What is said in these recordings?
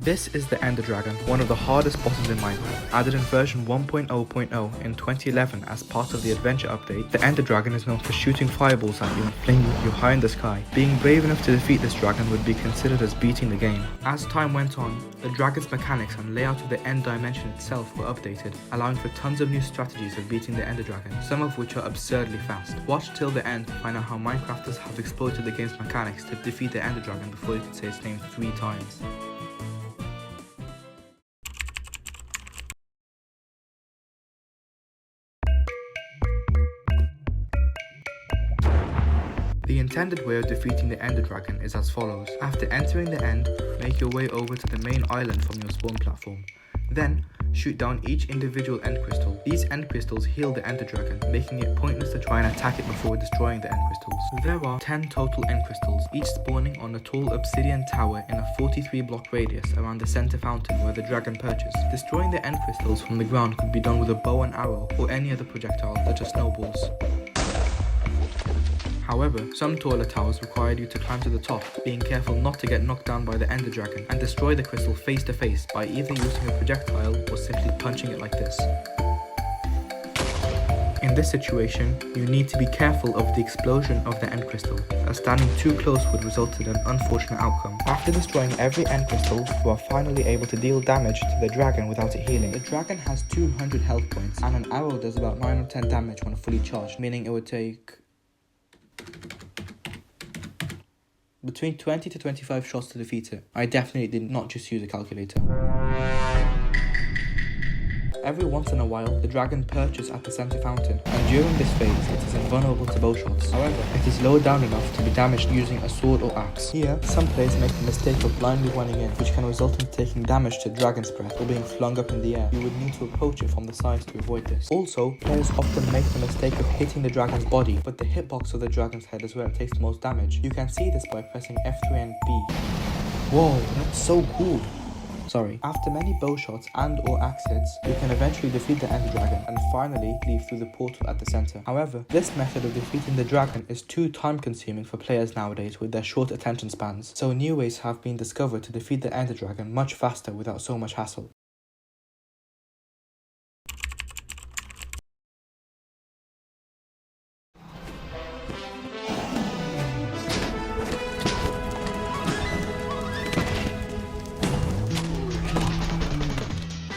This is the Ender Dragon, one of the hardest bosses in Minecraft. Added in version 1.0.0 in 2011 as part of the adventure update, the Ender Dragon is known for shooting fireballs at you and flinging you high in the sky. Being brave enough to defeat this dragon would be considered as beating the game. As time went on, the dragon's mechanics and layout of the end dimension itself were updated, allowing for tons of new strategies of beating the Ender Dragon, some of which are absurdly fast. Watch till the end to find out how Minecrafters have exploited the game's mechanics to defeat the Ender Dragon before you can say its name 3 times. The intended way of defeating the Ender Dragon is as follows. After entering the end, make your way over to the main island from your spawn platform. Then, shoot down each individual end crystal. These end crystals heal the Ender Dragon, making it pointless to try and attack it before destroying the end crystals. There are 10 total end crystals, each spawning on a tall obsidian tower in a 43 block radius around the center fountain where the dragon perches. Destroying the end crystals from the ground could be done with a bow and arrow or any other projectile such as snowballs. However, some taller towers required you to climb to the top, being careful not to get knocked down by the Ender Dragon and destroy the crystal face to face by either using a projectile or simply punching it like this. In this situation, you need to be careful of the explosion of the end crystal, as standing too close would result in an unfortunate outcome. After destroying every end crystal, you are finally able to deal damage to the dragon without it healing. The dragon has 200 health points, and an arrow does about 9 or 10 damage when fully charged, meaning it would take between 20 to 25 shots to defeat it. I definitely did not just use a calculator. Every once in a while, the dragon perches at the center fountain, and during this phase, it is invulnerable to bow shots. However, it is lowered down enough to be damaged using a sword or axe. Here, some players make the mistake of blindly running in, which can result in taking damage to dragon's breath or being flung up in the air. You would need to approach it from the sides to avoid this. Also, players often make the mistake of hitting the dragon's body, but the hitbox of the dragon's head is where it takes the most damage. You can see this by pressing F3 and B. Whoa, that's so cool! After many bow shots and or axe hits, you can eventually defeat the Ender Dragon and finally leave through the portal at the center. However, this method of defeating the dragon is too time consuming for players nowadays with their short attention spans, so new ways have been discovered to defeat the Ender Dragon much faster without so much hassle.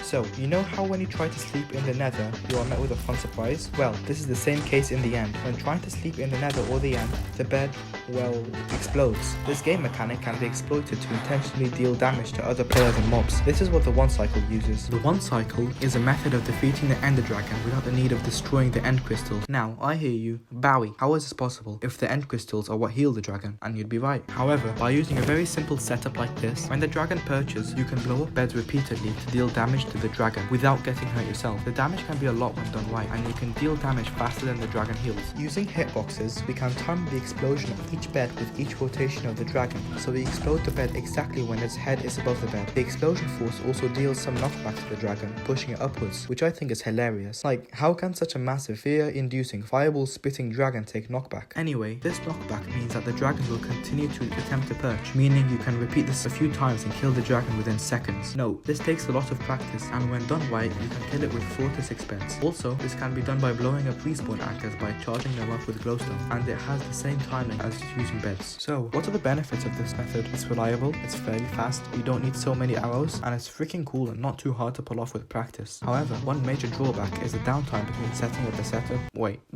So, you know how when you try to sleep in the nether, you are met with a fun surprise? Well, this is the same case in the end. When trying to sleep in the nether or the end, the bed, well, explodes. This game mechanic can be exploited to intentionally deal damage to other players and mobs. This is what the one cycle uses. The one cycle is a method of defeating the Ender Dragon without the need of destroying the end crystal. Now, I hear you, Bowie, how is this possible if the end crystals are what heal the dragon? And you'd be right. However, by using a very simple setup like this, when the dragon perches, you can blow up beds repeatedly to deal damage to the dragon without getting hurt yourself. The damage can be a lot when done right, and you can deal damage faster than the dragon heals. Using hitboxes, we can time the explosion of each bed with each rotation of the dragon, so we explode the bed exactly when its head is above the bed. The explosion force also deals some knockback to the dragon, pushing it upwards, which I think is hilarious. Like, how can such a massive, fear-inducing, fireball-spitting dragon take knockback? Anyway, this knockback means that the dragon will continue to attempt to perch, meaning you can repeat this a few times and kill the dragon within seconds. No, this takes a lot of practice, and when done right, you can kill it with 4 to 6 beds. Also, this can be done by blowing up respawn anchors by charging them up with glowstone, and it has the same timing as using beds. So, what are the benefits of this method? It's reliable, it's fairly fast, you don't need so many arrows, and it's freaking cool and not too hard to pull off with practice. However, one major drawback is the downtime between setting up the setup,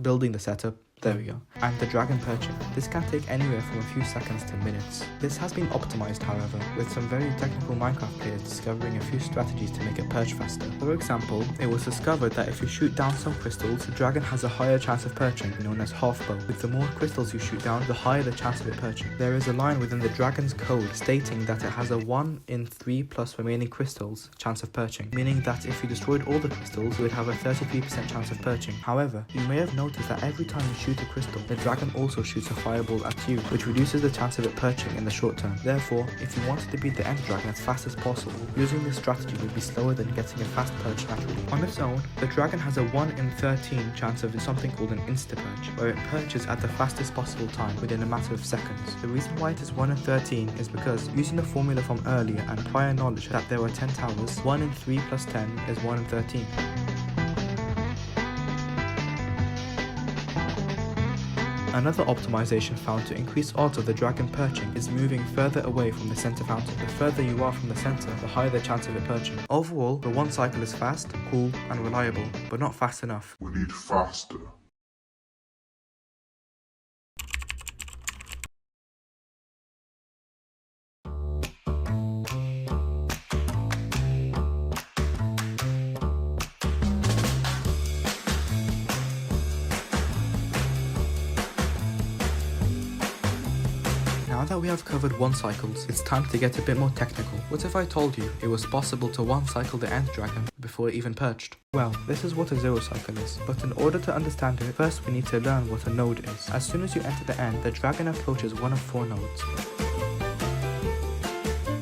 building the setup, there we go, and the dragon perching. This can take anywhere from a few seconds to minutes. This has been optimized, however, with some very technical Minecraft players discovering a few strategies to make it perch faster. For example, it was discovered that if you shoot down some crystals, the dragon has a higher chance of perching, known as half bow. With the more crystals you shoot down, the higher the chance of it perching. There is a line within the dragon's code stating that it has a 1 in 3 plus remaining crystals chance of perching, meaning that if you destroyed all the crystals, you would have a 33% chance of perching. However, you may have noticed that every time you shoot shoot a crystal, the dragon also shoots a fireball at you, which reduces the chance of it perching in the short term. Therefore, if you wanted to beat the end dragon as fast as possible, using this strategy would be slower than getting a fast perch naturally. On its own, the dragon has a 1 in 13 chance of something called an insta-perch, where it perches at the fastest possible time within a matter of seconds. The reason why it is 1 in 13 is because, using the formula from earlier and prior knowledge that there were 10 towers, 1 in 3 plus 10 is 1 in 13. Another optimization found to increase odds of the dragon perching is moving further away from the center fountain. The further you are from the center, the higher the chance of it perching. Overall, the one cycle is fast, cool, and reliable, but not fast enough. We need faster. Now that we have covered one cycles, it's time to get a bit more technical. What if I told you it was possible to one cycle the end dragon before it even perched? Well, this is what a zero cycle is, but in order to understand it, first we need to learn what a node is. As soon as you enter the end, the dragon approaches one of 4 nodes.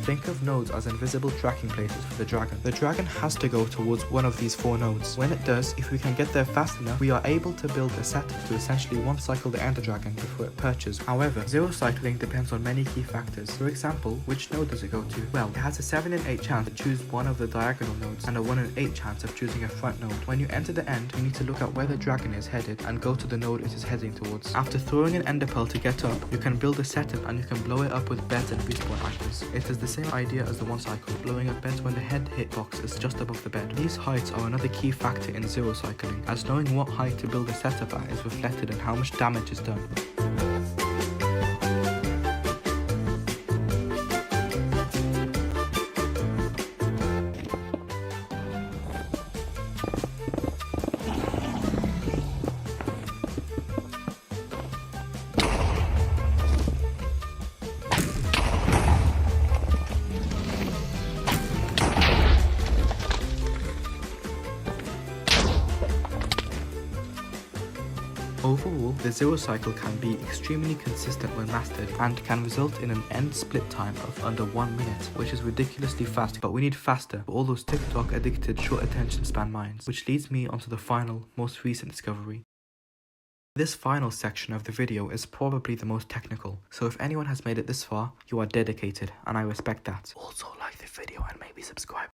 Think of nodes as invisible tracking places for the dragon. The dragon has to go towards one of these 4 nodes. When it does, if we can get there fast enough, we are able to build a setup to essentially one cycle the ender dragon before it perches. However, zero cycling depends on many key factors. For example, which node does it go to? Well, it has a 7 in 8 chance to choose one of the diagonal nodes and a 1 in 8 chance of choosing a front node. When you enter the end, you need to look at where the dragon is headed and go to the node it is heading towards. After throwing an ender pearl to get up, you can build a setup and you can blow it up with beds and respawn ashes. It is the same idea as the one cycle, blowing up beds when the head hitbox is just above the bed. These heights are another key factor in zero cycling, as knowing what height to build a setup at is reflected in how much damage is done. Overall, the zero cycle can be extremely consistent when mastered and can result in an end split time of under 1 minute, which is ridiculously fast, but we need faster for all those TikTok addicted short attention span minds, which leads me onto the final, most recent discovery. This final section of the video is probably the most technical, so if anyone has made it this far, you are dedicated, and I respect that. Also like the video and maybe subscribe.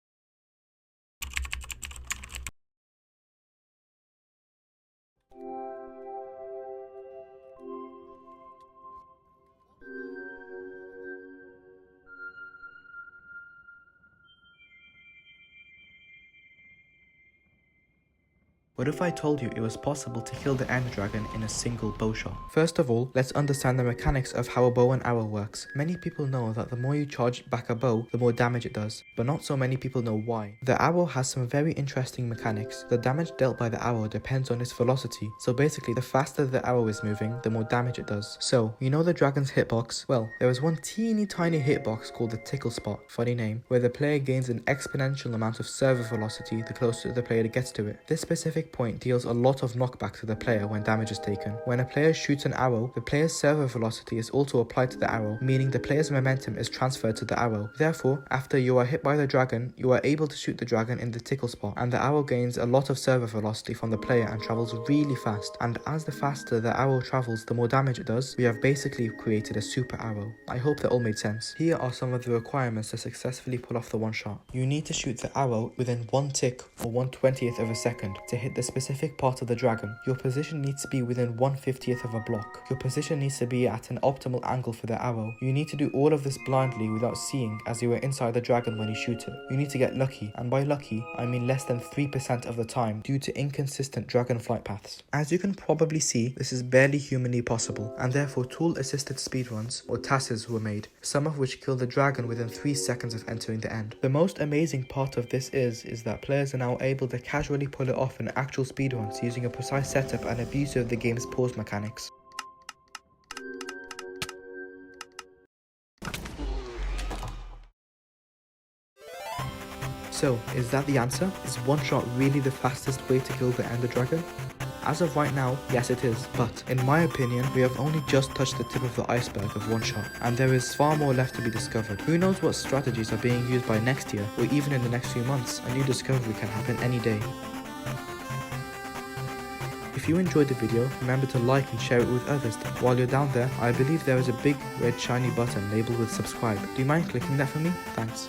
What if I told you it was possible to kill the end dragon in a single bow shot? First of all, let's understand the mechanics of how a bow and arrow works. Many people know that the more you charge back a bow, the more damage it does, but not so many people know why. The arrow has some very interesting mechanics. The damage dealt by the arrow depends on its velocity, so basically the faster the arrow is moving, the more damage it does. So, you know the dragon's hitbox? Well, there is one teeny tiny hitbox called the tickle spot, funny name, where the player gains an exponential amount of server velocity the closer the player gets to it. This specific point deals a lot of knockback to the player when damage is taken. When a player shoots an arrow, the player's server velocity is also applied to the arrow, meaning the player's momentum is transferred to the arrow. Therefore, after you are hit by the dragon, you are able to shoot the dragon in the tickle spot, and the arrow gains a lot of server velocity from the player and travels really fast. And as the faster the arrow travels, the more damage it does. We have basically created a super arrow. I hope that all made sense. Here are some of the requirements to successfully pull off the one shot. You need to shoot the arrow within 1 tick or 1/20th of a second to hit the specific part of the dragon. Your position needs to be within 1/50th of a block. Your position needs to be at an optimal angle for the arrow. You need to do all of this blindly without seeing, as you are inside the dragon when you shoot it. You need to get lucky, and by lucky, I mean less than 3% of the time due to inconsistent dragon flight paths. As you can probably see, this is barely humanly possible, and therefore tool-assisted speedruns, or TASes, were made, some of which kill the dragon within 3 seconds of entering the end. The most amazing part of this is that players are now able to casually pull it off in actual speedruns using a precise setup and abuse of the game's pause mechanics. So, is that the answer? Is one shot really the fastest way to kill the Ender Dragon? As of right now, yes it is, but in my opinion, we have only just touched the tip of the iceberg of Oneshot, and there is far more left to be discovered. Who knows what strategies are being used by next year, or even in the next few months. A new discovery can happen any day. If you enjoyed the video, remember to like and share it with others. While you're down there, I believe there is a big red shiny button labeled with subscribe. Do you mind clicking that for me? Thanks.